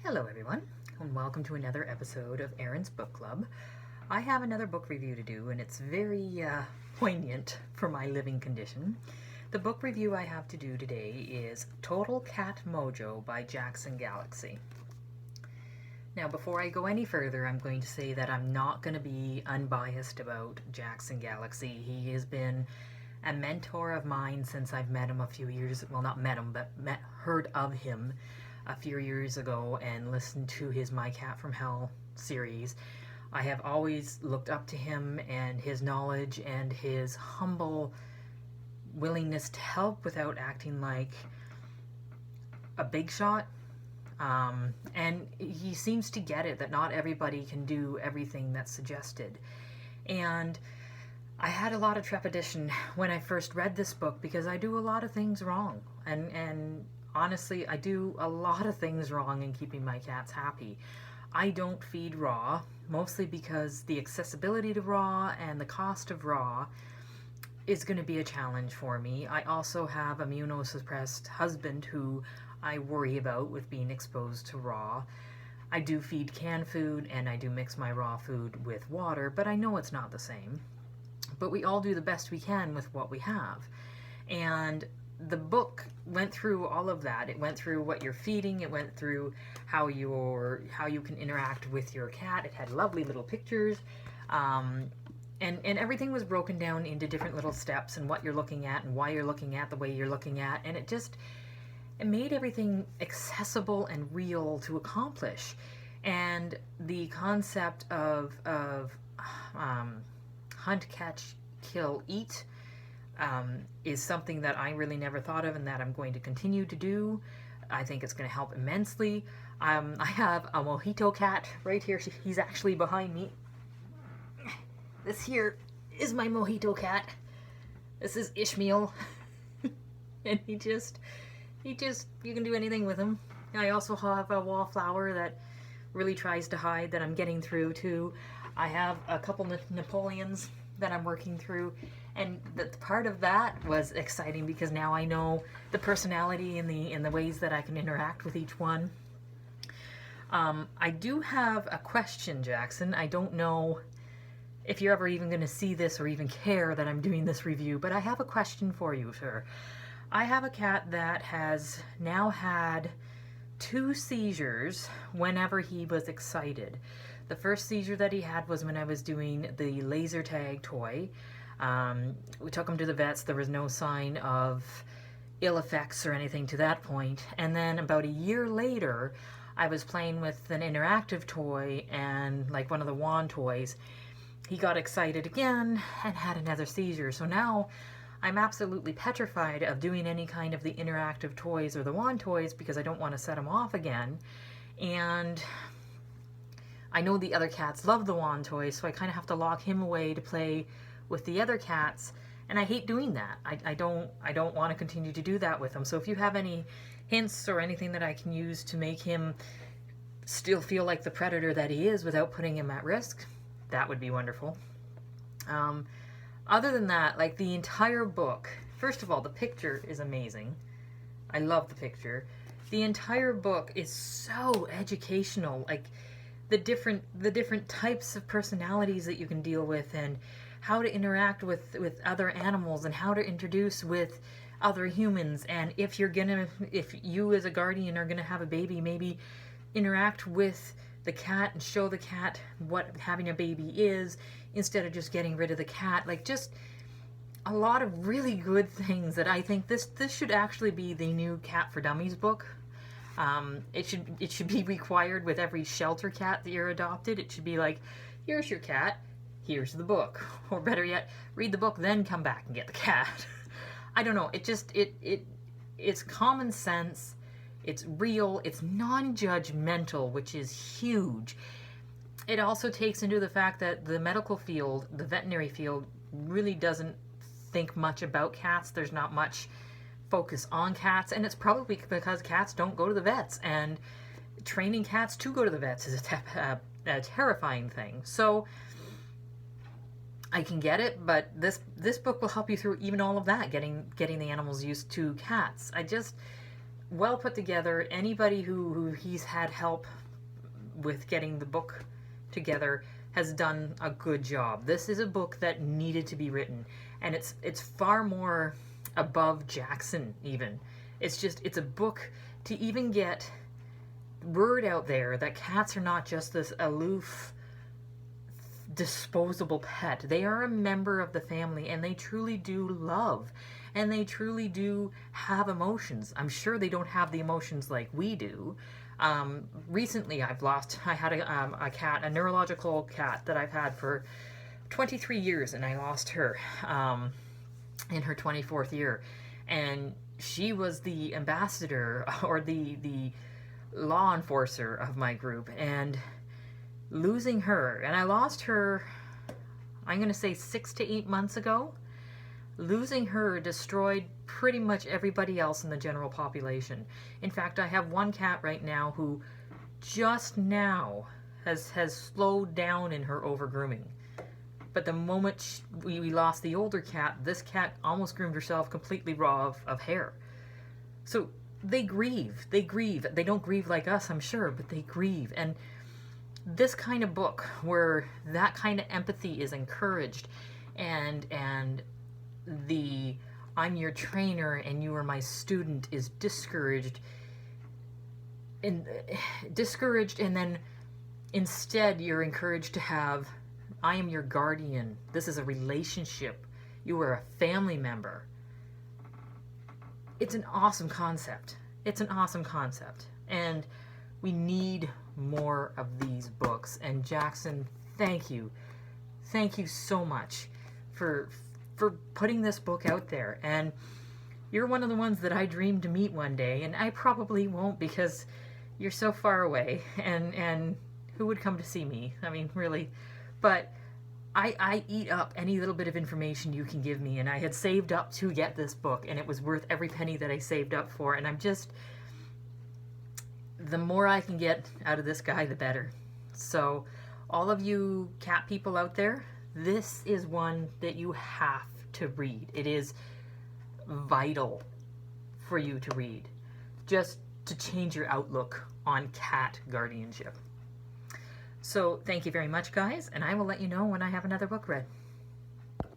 Hello everyone, and welcome to another episode of Erin's Book Club. I have another book review to do, and it's very poignant for my living condition. The book review I have to do today is Total Cat Mojo by Jackson Galaxy. Now, before I go any further, I'm going to say that I'm not going to be unbiased about Jackson Galaxy. He has been a mentor of mine since I've met him a few years, well, not met him, but heard of him a few years ago and listened to his My Cat from Hell series. I have always looked up to him and his knowledge and his humble willingness to help without acting like a big shot. And he seems to get it that not everybody can do everything that's suggested. And I had a lot of trepidation when I first read this book because I do a lot of things wrong. And honestly, I do a lot of things wrong in keeping my cats happy. I don't feed raw, mostly because the accessibility to raw and the cost of raw is going to be a challenge for me. I also have a immunosuppressed husband who I worry about with being exposed to raw. I do feed canned food and I do mix my raw food with water, but I know it's not the same. But we all do the best we can with what we have. And the book went through all of that. It went through what you're feeding. It went through how you can interact with your cat. It had lovely little pictures. And everything was broken down into different little steps and what you're looking at and why you're looking at the way you're looking at. And it made everything accessible and real to accomplish. And the concept of hunt, catch, kill, eat is something that I really never thought of and that I'm going to continue to do. I think it's going to help immensely. I have a mojito cat right here. He's actually behind me. This here is my mojito cat. This is Ishmael. And you can do anything with him. I also have a wallflower that really tries to hide that I'm getting through too. I have a couple Napoleons that I'm working through, and the part of that was exciting because now I know the personality and the ways that I can interact with each one. I do have a question, Jackson. I don't know if you're ever even going to see this or even care that I'm doing this review, but I have a question for you, sir. I have a cat that has now had 2 seizures whenever he was excited. The first seizure that he had was when I was doing the laser tag toy. We took him to the vets. There was no sign of ill effects or anything to that point. And then about a year later, I was playing with an interactive toy and like one of the wand toys. He got excited again and had another seizure. So now I'm absolutely petrified of doing any kind of the interactive toys or the wand toys because I don't want to set him off again. And I know the other cats love the wand toys, so I kind of have to lock him away to play with the other cats, and I hate doing that. I don't want to continue to do that with him. So if you have any hints or anything that I can use to make him still feel like the predator that he is without putting him at risk, that would be wonderful. Other than that, like the entire book, first of all, the picture is amazing. I love the picture. The entire book is so educational, like the different types of personalities that you can deal with and how to interact with other animals and how to introduce with other humans. And if you as a guardian are gonna have a baby, maybe interact with the cat and show the cat what having a baby is instead of just getting rid of the cat. Like, just a lot of really good things that I think this should actually be the new Cat for Dummies book. It should be required with every shelter cat that you're adopted. It should be like, here's your cat, here's the book. Or better yet, read the book, then come back and get the cat. I don't know, it's common sense, it's real, it's non-judgmental, which is huge. It also takes into the fact that the medical field, the veterinary field, really doesn't think much about cats. There's not much focus on cats, and it's probably because cats don't go to the vets, and training cats to go to the vets is a terrifying thing. So I can get it, but this book will help you through even all of that, getting the animals used to cats. well put together. Anybody who he's had help with getting the book together has done a good job. This is a book that needed to be written, and it's far more above Jackson even. It's a book to even get word out there that cats are not just this aloof, disposable pet. They are a member of the family, and they truly do love, and they truly do have emotions. I'm sure they don't have the emotions like we do. Recently I had a cat, a neurological cat that I've had for 23 years, and I lost her in her 24th year. And she was the ambassador, or the law enforcer of my group. And losing her, and I lost her, I'm going to say 6 to 8 months ago. Losing her destroyed pretty much everybody else in the general population. In fact, I have one cat right now who just now has slowed down in her over-grooming. But the moment we lost the older cat, this cat almost groomed herself completely raw of hair. So they grieve. They grieve. They don't grieve like us, I'm sure, but they grieve. And this kind of book, where that kind of empathy is encouraged, and the I'm your trainer and you are my student is discouraged, and then instead you're encouraged to have, I am your guardian. This is a relationship. You are a family member. It's an awesome concept. It's an awesome concept. And we need more of these books. And Jackson, thank you. Thank you so much for putting this book out there. And you're one of the ones that I dream to meet one day, and I probably won't, because you're so far away, and who would come to see me? I mean, really. But I eat up any little bit of information you can give me, and I had saved up to get this book, and it was worth every penny that I saved up for. And I'm just, the more I can get out of this guy, the better. So all of you cat people out there, this is one that you have to read. It is vital for you to read, just to change your outlook on cat guardianship. So thank you very much, guys, and I will let you know when I have another book read.